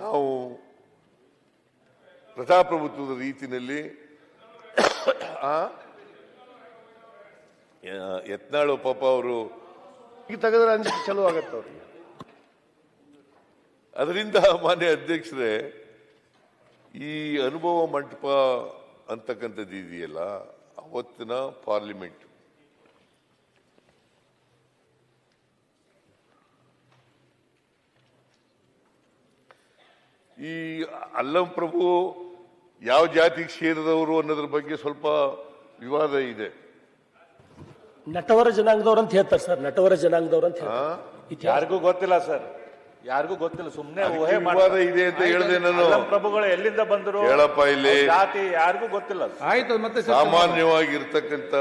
ನಾವು ಪ್ರಜಾಪ್ರಭುತ್ವದ ರೀತಿಯಲ್ಲಿ ಯತ್ನಾಳು ಪಾಪ ಅವರು ತೆಗೆದ್ರೆ ಅಂಜಿಕೆ ಚಲೋ ಆಗತ್ತೆ ಅವ್ರಿಗೆ. ಅದರಿಂದ ಮಾನ್ಯ ಅಧ್ಯಕ್ಷರೇ, ಈ ಅನುಭವ ಮಂಟಪ ಅಂತಕ್ಕಂಥದ್ದು ಇದೆಯಲ್ಲ, ಅವತ್ತಿನ ಪಾರ್ಲಿಮೆಂಟ್ ಈ ಅಲ್ಲಂ ಪ್ರಭು ಯಾವ ಜಾತಿಗೆ ಸೇರಿದವರು ಅನ್ನೋದ್ರ ಬಗ್ಗೆ ಸ್ವಲ್ಪ ವಿವಾದ ಇದೆ. ನಟವರ ಜನಾಂಗದವ್ರು ಅಂತ ಹೇಳ್ತಾರೆ ಸರ್, ನಟವರ ಜನಾಂಗದವ್ರು ಅಂತ ಯಾರಿಗೂ ಗೊತ್ತಿಲ್ಲ ಸರ್, ಯಾರಿಗೂ ಗೊತ್ತಿಲ್ಲ, ಸುಮ್ಮನೆ ಊಹೆ ವಿವಾದ ಇದೆ ಅಂತ ಹೇಳಿದೆ ನಾನು. ಪ್ರಭುಗಳು ಎಲ್ಲಿಂದ ಬಂದರು ಹೇಳಪ್ಪ ಇಲ್ಲಿ, ಜಾತಿ ಯಾರಿಗೂ ಗೊತ್ತಿಲ್ಲ. ಆಯ್ತು, ಮತ್ತೆ ಸಾಮಾನ್ಯವಾಗಿರ್ತಕ್ಕಂಥ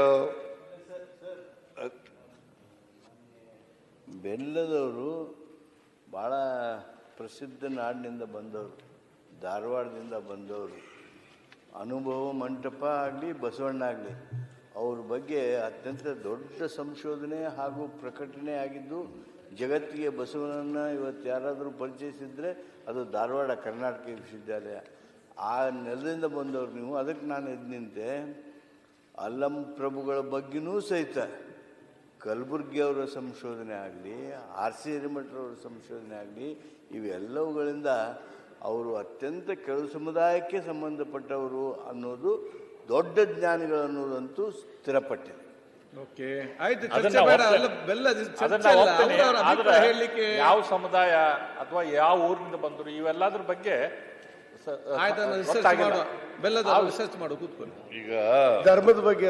ಬೆಲ್ಲದವರು ಭಾಳ ಪ್ರಸಿದ್ಧ ನಾಡಿನಿಂದ ಬಂದವರು, ಧಾರವಾಡದಿಂದ ಬಂದವರು. ಅನುಭವ ಮಂಟಪ ಆಗಲಿ ಬಸವಣ್ಣ ಆಗಲಿ ಅವ್ರ ಬಗ್ಗೆ ಅತ್ಯಂತ ದೊಡ್ಡ ಸಂಶೋಧನೆ ಹಾಗೂ ಪ್ರಕಟಣೆ ಆಗಿದ್ದು. ಜಗತ್ತಿಗೆ ಬಸವನನ್ನು ಇವತ್ತು ಯಾರಾದರೂ ಪರಿಚಯಿಸಿದರೆ ಅದು ಧಾರವಾಡ ಕರ್ನಾಟಕ ವಿಶ್ವವಿದ್ಯಾಲಯ. ಆ ನೆಲದಿಂದ ಬಂದವರು ನೀವು. ಅದಕ್ಕೆ ನಾನು ಎದ್ದು ನಿಂತೆ. ಅಲ್ಲಂ ಪ್ರಭುಗಳ ಬಗ್ಗೆನೂ ಸಹಿತ ಕಲಬುರ್ಗಿಯವರ ಸಂಶೋಧನೆ ಆಗಲಿ, ಆರ್ ಸಿ ಹಿರೇಮಠರವರ ಸಂಶೋಧನೆ ಆಗಲಿ, ಇವೆಲ್ಲವುಗಳಿಂದ ಅವರು ಅತ್ಯಂತ ಕೆಳ ಸಮುದಾಯಕ್ಕೆ ಸಂಬಂಧಪಟ್ಟವರು ಅನ್ನೋದು, ದೊಡ್ಡ ಜ್ಞಾನಿಗಳು ಅನ್ನೋದಂತೂ ಸ್ಥಿರಪಟ್ಟಿದೆ. ಯಾವ ಸಮುದಾಯ ಅಥವಾ ಯಾವ ಊರಿನಿಂದ ಬಂದರು ಇವೆಲ್ಲದ್ರ ಬಗ್ಗೆ ಈಗ ಧರ್ಮದ ಬಗ್ಗೆ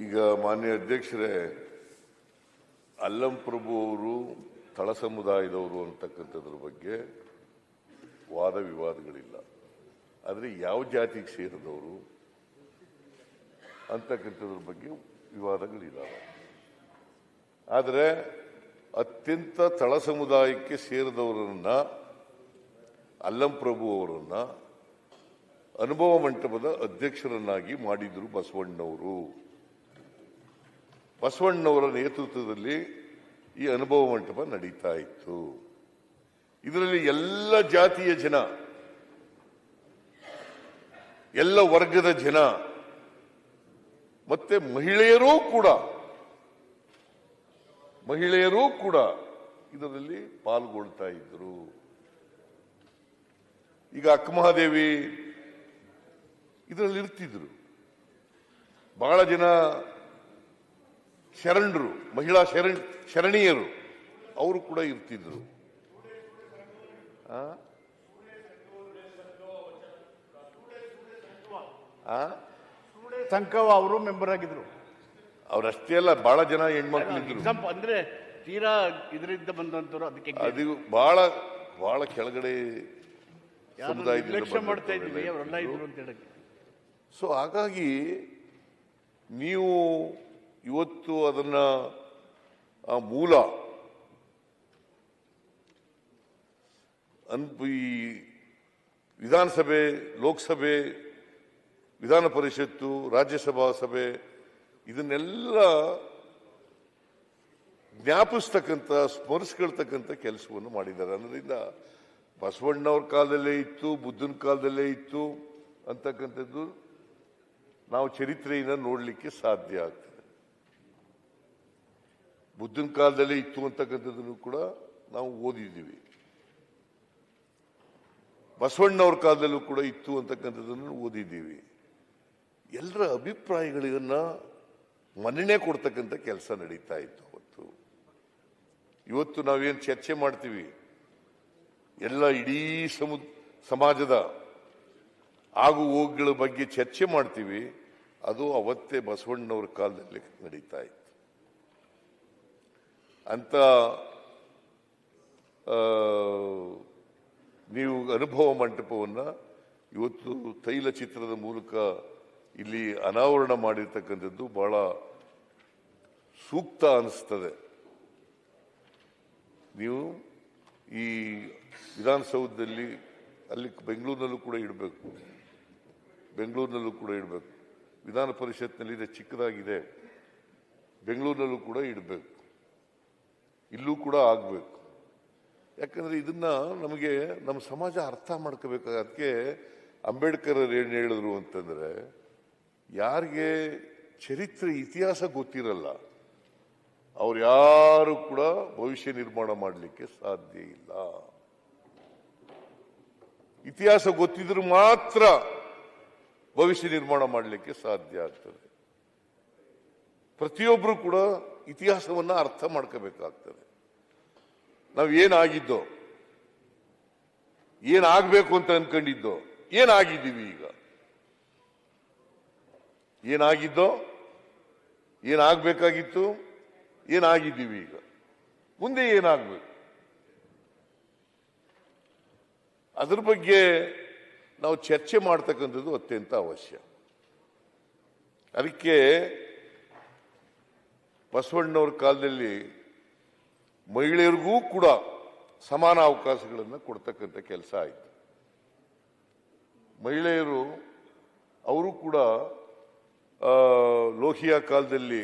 ಈಗ ಮಾನ್ಯ ಅಧ್ಯಕ್ಷರೇ, ಅಲ್ಲಂ ಪ್ರಭು ಅವರು ತಳ ಸಮುದಾಯದವರು ಅಂತಕ್ಕಂಥದ್ರ ಬಗ್ಗೆ ವಾದ ವಿವಾದಗಳಿಲ್ಲ. ಆದರೆ ಯಾವ ಜಾತಿಗೆ ಸೇರಿದವರು ಅಂತಕ್ಕಂಥದ್ರ ಬಗ್ಗೆ ವಿವಾದಗಳಿದ್ದಾವೆ. ಆದರೆ ಅತ್ಯಂತ ತಳ ಸಮುದಾಯಕ್ಕೆ ಸೇರಿದವರನ್ನ, ಅಲ್ಲಂ ಪ್ರಭು ಅವರನ್ನ ಅನುಭವ ಮಂಟಪದ ಅಧ್ಯಕ್ಷರನ್ನಾಗಿ ಮಾಡಿದ್ರು ಬಸವಣ್ಣವರು. ಬಸವಣ್ಣವರ ನೇತೃತ್ವದಲ್ಲಿ ಈ ಅನುಭವ ಮಂಟಪ ನಡೀತಾ ಇತ್ತು. ಇದರಲ್ಲಿ ಎಲ್ಲ ಜಾತಿಯ ಜನ, ಎಲ್ಲ ವರ್ಗದ ಜನ ಮತ್ತೆ ಮಹಿಳೆಯರೂ ಕೂಡ ಇದರಲ್ಲಿ ಪಾಲ್ಗೊಳ್ತಾ ಇದ್ರು. ಈಗ ಅಕ್ಕಮಹಾದೇವಿ ಇದರಲ್ಲಿ ಇರ್ತಿದ್ರು. ಬಹಳ ಜನ ಶರಣರು, ಮಹಿಳಾ ಶರಣೀಯರು ಅವರು ಕೂಡ ಇರ್ತಿದ್ರು. ಸಂಕವ ಅವರು ಮೆಂಬರ್ ಆಗಿದ್ರು. ಅವರಷ್ಟೇ ಅಲ್ಲ, ಬಹಳ ಜನ ಹೆಣ್ಮಕ್ಳಿದ್ರು. ಅಂದ್ರೆ ತೀರಾ ಇದರಿಂದ ಬಂದಂತವ್ರು. ಅದಕ್ಕೆ ಅದು ಬಹಳ ಕೆಳಗಡೆ ಸಮುದಾಯದಿಂದ ಮಾಡ್ತಾ ಇದ್ವಿ, ಅವರೆಲ್ಲ ಇದ್ರು ಅಂತ ಹೇಳಕ್ಕೆ. ಸೊ ಹಾಗಾಗಿ ನೀವು ಇವತ್ತು ಅದನ್ನ ಆ ಮೂಲ ಈ ವಿಧಾನಸಭೆ, ಲೋಕಸಭೆ, ವಿಧಾನ ಪರಿಷತ್ತು, ರಾಜ್ಯಸಭಾ ಸಭೆ ಇದನ್ನೆಲ್ಲ ಜ್ಞಾಪಿಸ್ತಕ್ಕಂಥ, ಸ್ಮರಿಸ್ಕೊಳ್ತಕ್ಕಂಥ ಕೆಲಸವನ್ನು ಮಾಡಿದ್ದಾರೆ. ಅದರಿಂದ ಬಸವಣ್ಣವ್ರ ಕಾಲದಲ್ಲೇ ಇತ್ತು, ಬುದ್ಧನ ಕಾಲದಲ್ಲೇ ಇತ್ತು ಅಂತಕ್ಕಂಥದ್ದು ನಾವು ಚರಿತ್ರೆಯಿಂದ ನೋಡಲಿಕ್ಕೆ ಸಾಧ್ಯ ಆಗ್ತದೆ. ಬುದ್ಧನ ಕಾಲದಲ್ಲೇ ಇತ್ತು ಅಂತಕ್ಕಂಥದ್ದನ್ನು ಕೂಡ ನಾವು ಓದಿದ್ದೀವಿ. ಬಸವಣ್ಣವ್ರ ಕಾಲದಲ್ಲೂ ಕೂಡ ಇತ್ತು ಅಂತಕ್ಕಂಥದ್ದನ್ನು ಓದಿದ್ದೀವಿ. ಎಲ್ಲರ ಅಭಿಪ್ರಾಯಗಳನ್ನ ಮನ್ನಣೆ ಕೊಡ್ತಕ್ಕಂಥ ಕೆಲಸ ನಡೀತಾ ಇತ್ತು ಅವತ್ತು. ಇವತ್ತು ನಾವೇನು ಚರ್ಚೆ ಮಾಡ್ತೀವಿ, ಎಲ್ಲ ಇಡೀ ಸಮಾಜದ ಆಗು ಹೋಗುಗಳ ಬಗ್ಗೆ ಚರ್ಚೆ ಮಾಡ್ತೀವಿ, ಅದು ಅವತ್ತೇ ಬಸವಣ್ಣವ್ರ ಕಾಲದಲ್ಲಿ ನಡೀತಾ ಇತ್ತು. ಅಂತ ನೀವು ಅನುಭವ ಮಂಟಪವನ್ನು ಇವತ್ತು ತೈಲ ಚಿತ್ರದ ಮೂಲಕ ಇಲ್ಲಿ ಅನಾವರಣ ಮಾಡಿರ್ತಕ್ಕಂಥದ್ದು ಬಹಳ ಸೂಕ್ತ ಅನಿಸ್ತದೆ. ನೀವು ಈ ವಿಧಾನಸೌಧದಲ್ಲಿ, ಅಲ್ಲಿ ಬೆಂಗಳೂರಿನಲ್ಲೂ ಕೂಡ ಇಡಬೇಕು, ವಿಧಾನ ಪರಿಷತ್ನಲ್ಲಿ ಇದೆ, ಚಿಕ್ಕದಾಗಿದೆ, ಬೆಂಗಳೂರಿನಲ್ಲೂ ಕೂಡ ಇಡಬೇಕು, ಇಲ್ಲೂ ಕೂಡ ಆಗಬೇಕು. ಯಾಕಂದ್ರೆ ಇದನ್ನ ನಮಗೆ ನಮ್ಮ ಸಮಾಜ ಅರ್ಥ ಮಾಡ್ಕೋಬೇಕು. ಅದಕ್ಕೆ ಅಂಬೇಡ್ಕರ್ ಏನು ಹೇಳಿದ್ರು ಅಂತಂದ್ರೆ, ಯಾರಿಗೆ ಚರಿತ್ರೆ ಇತಿಹಾಸ ಗೊತ್ತಿರಲ್ಲ ಅವ್ರು ಯಾರು ಕೂಡ ಭವಿಷ್ಯ ನಿರ್ಮಾಣ ಮಾಡಲಿಕ್ಕೆ ಸಾಧ್ಯ ಇಲ್ಲ. ಇತಿಹಾಸ ಗೊತ್ತಿದ್ರು ಮಾತ್ರ ಭವಿಷ್ಯ ನಿರ್ಮಾಣ ಮಾಡಲಿಕ್ಕೆ ಸಾಧ್ಯ ಆಗ್ತದೆ. ಪ್ರತಿಯೊಬ್ಬರು ಕೂಡ ಇತಿಹಾಸವನ್ನ ಅರ್ಥ ಮಾಡ್ಕೋಬೇಕಾಗ್ತದೆ. ನಾವು ಏನಾಗಿದ್ದೋ, ಏನಾಗಬೇಕು ಅಂತ ಅನ್ಕೊಂಡಿದ್ದೋ, ಏನಾಗಿದ್ದೀವಿ ಈಗ, ಏನಾಗಿದ್ದೋ, ಏನಾಗಬೇಕಾಗಿತ್ತು, ಏನಾಗಿದ್ದೀವಿ ಈಗ, ಮುಂದೆ ಏನಾಗಬೇಕು, ಅದ್ರ ಬಗ್ಗೆ ನಾವು ಚರ್ಚೆ ಮಾಡ್ತಕ್ಕಂಥದ್ದು ಅತ್ಯಂತ ಅವಶ್ಯ. ಅದಕ್ಕೆ ಬಸವಣ್ಣವ್ರ ಕಾಲದಲ್ಲಿ ಮಹಿಳೆಯರಿಗೂ ಕೂಡ ಸಮಾನ ಅವಕಾಶಗಳನ್ನು ಕೊಡ್ತಕ್ಕಂಥ ಕೆಲಸ ಆಯಿತು. ಮಹಿಳೆಯರು ಅವರು ಕೂಡ ಲೋಹಿಯಾ ಕಾಲದಲ್ಲಿ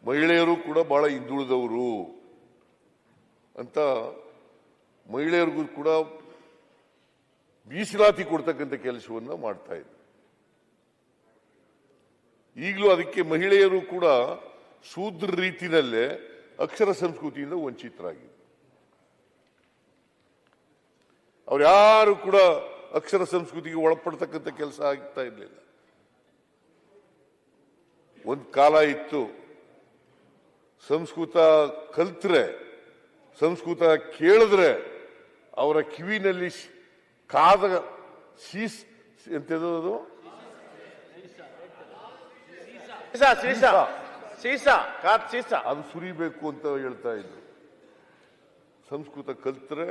ಮಹಿಳೆಯರು ಕೂಡ ಬಹಳ ಹಿಂದುಳಿದವರು ಅಂತ ಮಹಿಳೆಯರಿಗೂ ಕೂಡ ಮೀಸಲಾತಿ ಕೊಡ್ತಕ್ಕಂಥ ಕೆಲಸವನ್ನು ಮಾಡ್ತಾ ಇದ್ರು. ಈಗಲೂ ಅದಕ್ಕೆ ಮಹಿಳೆಯರು ಕೂಡ ಶೂದ್ರ ರೀತಿಯಲ್ಲೇ ಅಕ್ಷರ ಸಂಸ್ಕೃತಿಯಿಂದ ವಂಚಿತರಾಗಿದ್ರು. ಅವ್ರು ಯಾರು ಕೂಡ ಅಕ್ಷರ ಸಂಸ್ಕೃತಿಗೆ ಒಳಪಡ್ತಕ್ಕಂಥ ಕೆಲಸ ಆಗ್ತಾ ಇರಲಿಲ್ಲ. ಒಂದು ಕಾಲ ಇತ್ತು, ಸಂಸ್ಕೃತ ಕಲ್ತ್ರೆ, ಸಂಸ್ಕೃತ ಕೇಳಿದ್ರೆ ಅವರ ಕಿವಿನಲ್ಲಿ ಕಾದ ಎಂತದು ಅದು ಸುರಿಬೇಕು ಅಂತ ಹೇಳ್ತಾ ಇದ್ರು. ಸಂಸ್ಕೃತ ಕಲ್ತ್ರೆ,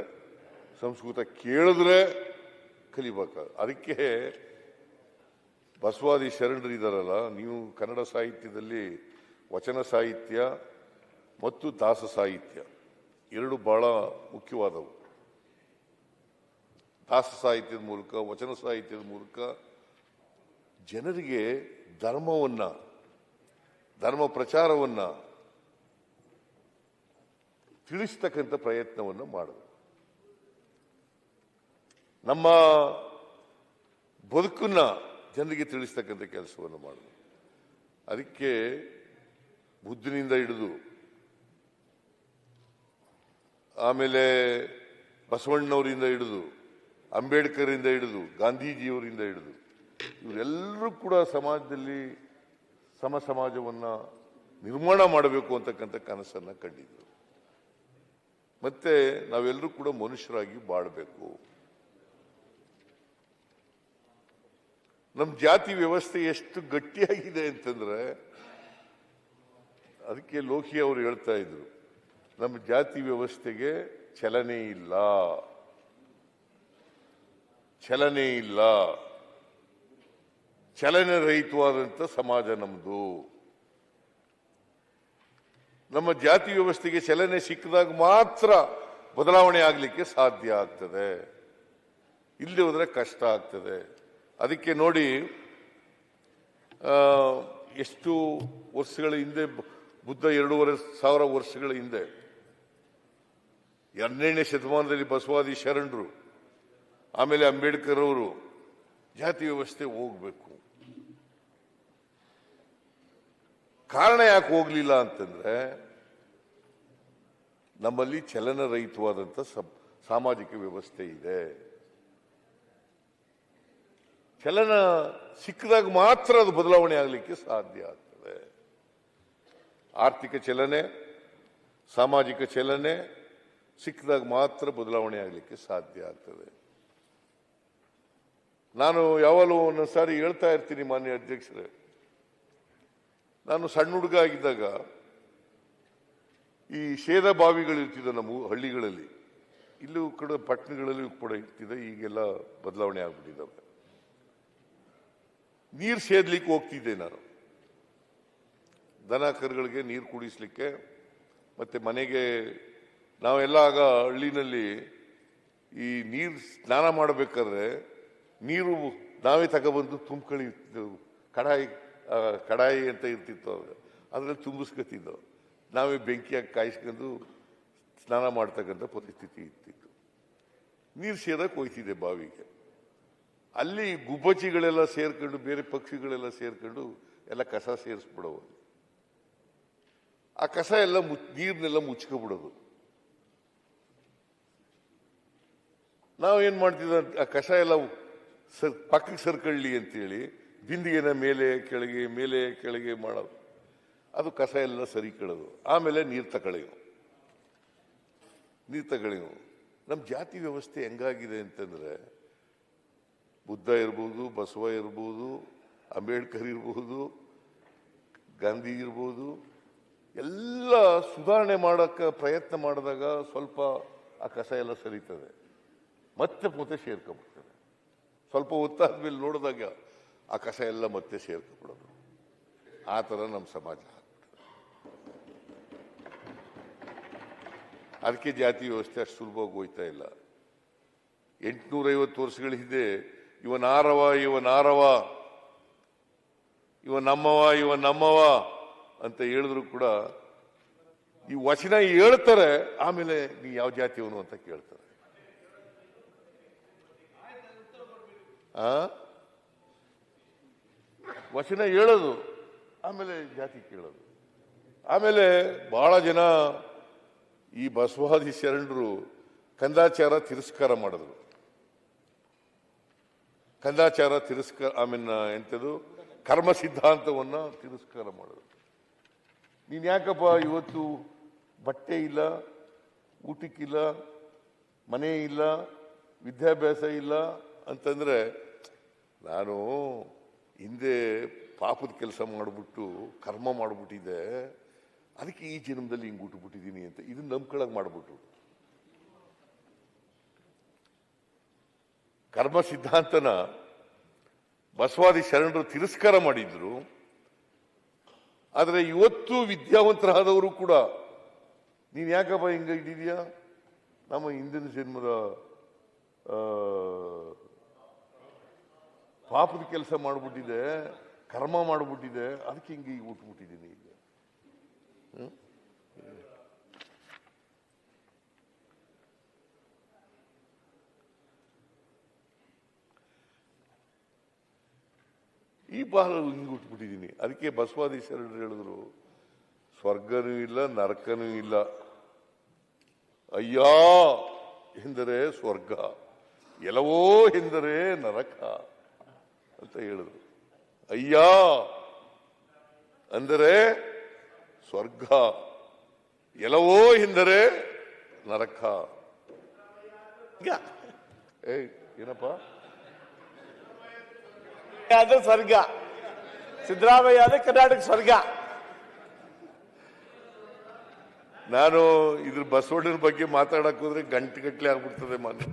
ಸಂಸ್ಕೃತ ಕೇಳಿದ್ರೆ ಕಲಿಬೇಕ. ಅದಕ್ಕೆ ಬಸವಾದಿ ಶರಣರು ಇದಾರಲ್ಲ, ನೀವು ಕನ್ನಡ ಸಾಹಿತ್ಯದಲ್ಲಿ ವಚನ ಸಾಹಿತ್ಯ ಮತ್ತು ದಾಸ ಸಾಹಿತ್ಯ ಎರಡು ಬಹಳ ಮುಖ್ಯವಾದವು. ದಾಸ ಸಾಹಿತ್ಯದ ಮೂಲಕ, ವಚನ ಸಾಹಿತ್ಯದ ಮೂಲಕ ಜನರಿಗೆ ಧರ್ಮವನ್ನ, ಧರ್ಮ ಪ್ರಚಾರವನ್ನ ತಿಳಿಸ್ತಕ್ಕಂಥ ಪ್ರಯತ್ನವನ್ನು ಮಾಡೋದು. ನಮ್ಮ ಬದುಕನ್ನ ಜನರಿಗೆ ತಿಳಿಸ್ತಕ್ಕಂಥ ಕೆಲಸವನ್ನು ಮಾಡೋದು. ಅದಕ್ಕೆ ಬುದ್ಧನಿಂದ ಹಿಡಿದು, ಆಮೇಲೆ ಬಸವಣ್ಣವರಿಂದ ಹಿಡಿದು, ಅಂಬೇಡ್ಕರಿಂದ ಹಿಡಿದು, ಗಾಂಧೀಜಿಯವರಿಂದ ಹಿಡಿದು ಇವರೆಲ್ಲರೂ ಕೂಡ ಸಮಾಜದಲ್ಲಿ ಸಮ ಸಮಾಜವನ್ನ ನಿರ್ಮಾಣ ಮಾಡಬೇಕು ಅಂತಕ್ಕಂಥ ಕನಸನ್ನ ಕಂಡಿದ್ರು. ಮತ್ತೆ ನಾವೆಲ್ಲರೂ ಕೂಡ ಮನುಷ್ಯರಾಗಿ ಬಾಳಬೇಕು. ನಮ್ಮ ಜಾತಿ ವ್ಯವಸ್ಥೆ ಎಷ್ಟು ಗಟ್ಟಿಯಾಗಿದೆ ಅಂತಂದ್ರೆ, ಅದಕ್ಕೆ ಲೋಕಿ ಅವರು ಹೇಳ್ತಾ ಇದ್ರು, ನಮ್ಮ ಜಾತಿ ವ್ಯವಸ್ಥೆಗೆ ಚಲನೆ ಇಲ್ಲ, ಚಲನೆ ಇಲ್ಲ, ಚಲನೆ ರಹಿತವಾದಂಥ ಸಮಾಜ ನಮ್ದು. ನಮ್ಮ ಜಾತಿ ವ್ಯವಸ್ಥೆಗೆ ಚಲನೆ ಸಿಕ್ಕಿದಾಗ ಮಾತ್ರ ಬದಲಾವಣೆ ಆಗಲಿಕ್ಕೆ ಸಾಧ್ಯ ಆಗ್ತದೆ, ಇಲ್ಲದೆ ಹೋದ್ರೆ ಕಷ್ಟ ಆಗ್ತದೆ. ಅದಕ್ಕೆ ನೋಡಿ, ಎಷ್ಟು ವರ್ಷಗಳ ಹಿಂದೆ, ಬುದ್ಧ 2500 ವರ್ಷಗಳ ಹಿಂದೆ 12ನೇ ಶತಮಾನದಲ್ಲಿ ಬಸವಾದಿ ಶರಣರು, ಆಮೇಲೆ ಅಂಬೇಡ್ಕರ್ ಅವರು ಜಾತಿ ವ್ಯವಸ್ಥೆ ಹೋಗ್ಬೇಕು. ಕಾರಣ ಯಾಕೆ ಹೋಗ್ಲಿಲ್ಲ ಅಂತಂದ್ರೆ, ನಮ್ಮಲ್ಲಿ ಚಲನರಹಿತವಾದಂಥ ಸಾಮಾಜಿಕ ವ್ಯವಸ್ಥೆ ಇದೆ. ಚಲನ ಸಿಕ್ಕಿದಾಗ ಮಾತ್ರ ಅದು ಬದಲಾವಣೆ ಆಗಲಿಕ್ಕೆ ಸಾಧ್ಯ ಆಗ್ತದೆ. ಆರ್ಥಿಕ ಚಲನೆ, ಸಾಮಾಜಿಕ ಚಲನೆ ಸಿಕ್ಕಿದಾಗ ಮಾತ್ರ ಬದಲಾವಣೆ ಆಗಲಿಕ್ಕೆ ಸಾಧ್ಯ ಆಗ್ತದೆ. ನಾನು ಯಾವಾಗಲೂ ಒಂದೊಂದು ಸಾರಿ ಹೇಳ್ತಾ ಇರ್ತೀನಿ, ಮಾನ್ಯ ಅಧ್ಯಕ್ಷರೇ, ನಾನು ಸಣ್ಣ ಹುಡುಗ ಆಗಿದ್ದಾಗ ಈ ಶೇದ ಬಾವಿಗಳಿರ್ತಿದ್ದ ನಮ್ಮ ಹಳ್ಳಿಗಳಲ್ಲಿ, ಇಲ್ಲೂ ಕಡೆ ಪಟ್ಟಣಗಳಲ್ಲಿ ಕೂಡ ಇರ್ತಿದೆ. ಈಗೆಲ್ಲ ಬದಲಾವಣೆ ಆಗ್ಬಿಟ್ಟಿದ್ದಾವೆ. ನೀರು ಸೇದ್ಲಿಕ್ಕೆ ಹೋಗ್ತಿದ್ದೆ ನಾನು, ದನ ಕರುಗಳಿಗೆ ನೀರು ಕುಡಿಸ್ಲಿಕ್ಕೆ. ಮತ್ತೆ ಮನೆಗೆ ನಾವೆಲ್ಲ ಆಗ ಹಳ್ಳಿನಲ್ಲಿ ಈ ನೀರು ಸ್ನಾನ ಮಾಡಬೇಕಾದ್ರೆ ನೀರು ನಾವೇ ತಗೊಬಂದು ತುಂಬ್ಕೊಂಡಿರ್ತಿದ್ದೆವು. ಕಡಾಯಿ ಅಂತ ಇರ್ತಿತ್ತು, ಅದ್ರಲ್ಲಿ ತುಂಬಿಸ್ಕೊತಿದ್ದೆವು. ನಾವೇ ಬೆಂಕಿಯಾಗಿ ಕಾಯಿಸ್ಕೊಂಡು ಸ್ನಾನ ಮಾಡ್ತಕ್ಕಂಥ ಪರಿಸ್ಥಿತಿ ಇತ್ತಿತ್ತು. ನೀರು ಸೇರಕ್ಕೆ ಹೋಯ್ತಿದೆ ಬಾವಿಗೆ. ಅಲ್ಲಿ ಗುಬ್ಬಚ್ಚಿಗಳೆಲ್ಲ ಸೇರ್ಕೊಂಡು, ಬೇರೆ ಪಕ್ಷಿಗಳೆಲ್ಲ ಸೇರ್ಕೊಂಡು ಎಲ್ಲ ಕಸ ಸೇರಿಸ್ಬಿಡೋವು. ಆ ಕಸ ಎಲ್ಲ ನೀರನ್ನೆಲ್ಲ ಮುಚ್ಕೊಬಿಡೋದು. ನಾವೇನ್ ಮಾಡ್ತಿದ್ದ, ಆ ಕಸ ಎಲ್ಲ ಪಕ್ಕಕ್ಕೆ ಸರ್ಕೊಳ್ಳಿ ಅಂತೇಳಿ ಬಿಂದಿಗೆನ ಮೇಲೆ ಕೆಳಗೆ ಮೇಲೆ ಕೆಳಗೆ ಮಾಡೋದು. ಅದು ಕಸ ಎಲ್ಲ ಸರಿ ಕಳೋದು. ಆಮೇಲೆ ನೀರು ತಗೊಳ್ಳಿವು. ನಮ್ಮ ಜಾತಿ ವ್ಯವಸ್ಥೆ ಹೆಂಗಾಗಿದೆ ಅಂತಂದ್ರೆ, ಬುದ್ಧ ಇರ್ಬೋದು, ಬಸವ ಇರ್ಬೋದು, ಅಂಬೇಡ್ಕರ್ ಇರ್ಬೋದು, ಗಾಂಧಿ ಇರ್ಬೋದು, ಎಲ್ಲ ಸುಧಾರಣೆ ಮಾಡಕ್ಕೆ ಪ್ರಯತ್ನ ಮಾಡಿದಾಗ ಸ್ವಲ್ಪ ಆ ಕಸ ಎಲ್ಲ ಸರಿತದೆ, ಮತ್ತೆ ಸೇರ್ಕೊಂಡ್ಬಿಡ್ತದೆ. ಸ್ವಲ್ಪ ಹೊತ್ತಾದ್ಮೇಲೆ ನೋಡಿದಾಗ ಆ ಕಸ ಎಲ್ಲ ಮತ್ತೆ ಸೇರ್ಕೊಂಡ್ಬಿಡೋದು. ಆ ಥರ ನಮ್ಮ ಸಮಾಜ. ಅದಕ್ಕೆ ಜಾತಿ ವ್ಯವಸ್ಥೆ ಅಷ್ಟು ಸುಲಭವಾಗಿ ಹೋಯ್ತಾ ಇಲ್ಲ. 850 ವರ್ಷಗಳ ಹಿಂದೆ ಇವನಾರವ ಇವ ನಮ್ಮವ ಅಂತ ಹೇಳಿದ್ರು ಕೂಡ ಈ ವಚನ ಹೇಳ್ತಾರೆ, ಆಮೇಲೆ ನೀ ಯಾವ ಜಾತಿಯವನು ಅಂತ ಕೇಳ್ತಾರೆ. ವಚನ ಹೇಳೋದು, ಆಮೇಲೆ ಜಾತಿ ಕೇಳೋದು. ಆಮೇಲೆ ಬಹಳ ಜನ ಈ ಬಸವಾದಿ ಶರಣರು ಕಂದಾಚಾರ ತಿರಸ್ಕಾರ ಮಾಡಿದ್ರು. ಎಂಥದ್ದು ಕರ್ಮ ಸಿದ್ಧಾಂತವನ್ನ ತಿರಸ್ಕಾರ ಮಾಡಿದ್ರು. ನೀನ್ ಯಾಕಪ್ಪ ಇವತ್ತು ಬಟ್ಟೆ ಇಲ್ಲ, ಊಟಕ್ಕಿಲ್ಲ, ಮನೆ ಇಲ್ಲ, ವಿದ್ಯಾಭ್ಯಾಸ ಇಲ್ಲ ಅಂತಂದ್ರೆ, ನಾನು ಹಿಂದೆ ಪಾಪದ ಕೆಲಸ ಮಾಡಿಬಿಟ್ಟು ಕರ್ಮ ಮಾಡಿಬಿಟ್ಟಿದ್ದೆ, ಅದಕ್ಕೆ ಈ ಜನ್ಮದಲ್ಲಿ ಹಿಂಗೆ ಹುಟ್ಟುಬಿಟ್ಟಿದ್ದೀನಿ ಅಂತ ಇದನ್ನ ನಂಬ್ಕೊಳಕ್ ಮಾಡ್ಬಿಟ್ರು. ಕರ್ಮ ಸಿದ್ಧಾಂತನ ಬಸವಾದಿ ಶರಣರು ತಿರಸ್ಕಾರ ಮಾಡಿದ್ರು. ಆದರೆ ಇವತ್ತು ವಿದ್ಯಾವಂತರಾದವರು ಕೂಡ ನೀನ್ ಯಾಕಪ್ಪ ಹಿಂಗ ಇದ್ದೀಯಾ, ನಮ್ಮ ಹಿಂದಿನ ಜನ್ಮದ ಪಾಪದ ಕೆಲಸ ಮಾಡ್ಬಿಟ್ಟಿದೆ, ಕರ್ಮ ಮಾಡ್ಬಿಟ್ಟಿದೆ, ಅದಕ್ಕೆ ಹಿಂಗೆ ಈಗ ಹುಟ್ಟುಬಿಟ್ಟಿದ್ದೀನಿ ಈಗ. ಈ ಬಾಲ ಹಿಂಗೆ ಹುಟ್ಟುಬಿಟ್ಟಿದ್ದೀನಿ. ಅದಕ್ಕೆ ಬಸವಾದಿ ಶರಣರು ಹೇಳಿದ್ರು, ಸ್ವರ್ಗನೂ ಇಲ್ಲ, ನರಕನೂ ಇಲ್ಲ. ಅಯ್ಯ ಎಂದರೆ ಸ್ವರ್ಗ, ಎಲ್ಲವೋ ಎಂದರೆ ನರಕ ಅಂತ ಹೇಳಿದ್ರು. ಅಯ್ಯ ಅಂದರೆ ಸ್ವರ್ಗ, ಎಲ್ಲವೋ ಎಂದರೆ ನರಕ. ಏನಪ್ಪ ಅದು ಸ್ವರ್ಗ, ಸಿದ್ದರಾಮಯ್ಯ ಆದ್ರೆ ಕರ್ನಾಟಕ ಸ್ವರ್ಗ. ನಾನು ಇದ್ರ ಬಸವಣ್ಣನ ಬಗ್ಗೆ ಮಾತಾಡಕ್ ಹೋದ್ರೆ ಗಂಟೆ ಆಗ್ಬಿಡ್ತದೆ. ಮಾನ್ಯ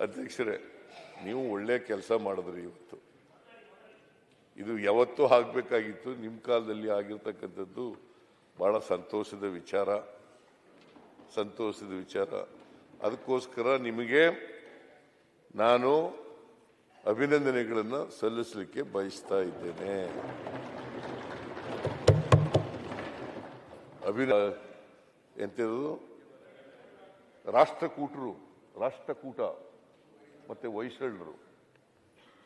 ಅಧ್ಯಕ್ಷರೇ, ನೀವು ಒಳ್ಳೆ ಕೆಲಸ ಮಾಡಿದ್ರಿ. ಇವತ್ತು ಇದು ಯಾವತ್ತೂ ಆಗ್ಬೇಕಾಗಿತ್ತು, ನಿಮ್ಮ ಕಾಲದಲ್ಲಿ ಆಗಿರ್ತಕ್ಕಂಥದ್ದು ಬಹಳ ಸಂತೋಷದ ವಿಚಾರ. ಅದಕ್ಕೋಸ್ಕರ ನಿಮಗೆ ನಾನು ಅಭಿನಂದನೆಗಳನ್ನು ಸಲ್ಲಿಸಲಿಕ್ಕೆ ಬಯಸ್ತಾ ಇದ್ದೇನೆ. ಎಂಥದ್ದು ರಾಷ್ಟ್ರಕೂಟ ಮತ್ತೆ ಹೊಯ್ಸಳರು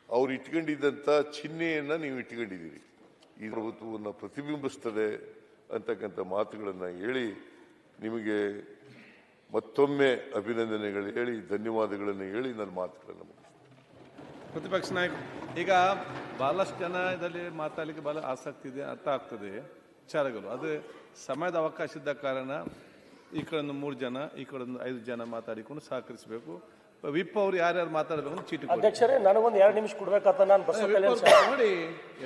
ಅವ್ರು ಇಟ್ಕೊಂಡಿದ್ದಂಥ ಚಿಹ್ನೆಯನ್ನ ನೀವು ಇಟ್ಕೊಂಡಿದ್ದೀರಿ. ಈ ಪ್ರಭುತ್ವವನ್ನು ಪ್ರತಿಬಿಂಬಿಸ್ತದೆ ಅಂತಕ್ಕಂಥ ಮಾತುಗಳನ್ನು ಹೇಳಿ ನಿಮಗೆ ಮತ್ತೊಮ್ಮೆ ಅಭಿನಂದನೆಗಳು ಹೇಳಿ, ಧನ್ಯವಾದಗಳನ್ನು ಹೇಳಿ ನನ್ನ ಮಾತುಗಳನ್ನು ಮುಗಿಸ್ತೇನೆ. ಪ್ರತಿಪಕ್ಷ ನಾಯಕ, ಈಗ ಬಹಳಷ್ಟು ಜನ ಇದರಲ್ಲಿ ಮಾತಾಡಲಿಕ್ಕೆ ಬಹಳ ಆಸಕ್ತಿ ಇದೆ, ಅರ್ಥ ಆಗ್ತದೆ ವಿಚಾರಗಳು. ಅದು ಸಮಯದ ಅವಕಾಶ ಇದ್ದ ಕಾರಣ ಈ ಕಡೆ 3 ಜನ, ಈ ಕಡೆ 5 ಜನ ಮಾತಾಡಿಕೊಂಡು ಸಹಕರಿಸಬೇಕು. ವಿಪ್ ಅವರು ಯಾರ್ಯಾರು ಮಾತಾಡಬೇಕು ಚೀಟಿ ಕೊಡಿ. ಅಧ್ಯಕ್ಷರೇ, ನನಗೊಂದು 2 ನಿಮಿಷ ಕೊಡ್ಬೇಕಂತ ನಾನು ನೋಡಿ,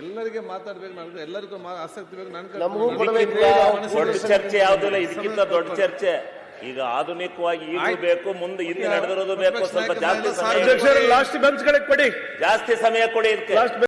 ಎಲ್ಲರಿಗೆ ಮಾತಾಡ್ಬೇಕು, ಎಲ್ಲರಿಗೂ ಆಸಕ್ತಿ ಬೇಕು. ದೊಡ್ಡ ಚರ್ಚೆ ಯಾವುದಿಲ್ಲ, ಇದಕ್ಕಿಂತ ದೊಡ್ಡ ಚರ್ಚೆ. ಈಗ ಆಧುನಿಕವಾಗಿ ಈಗಲೂ ಬೇಕು, ಮುಂದೆ ಹಿಂದೆ ನಡೆದಿರೋದು ಬೇಕು. ಸ್ವಲ್ಪ ಜಾಸ್ತಿ ಸಮಯ ಕೊಡಿ ಇದಕ್ಕೆ.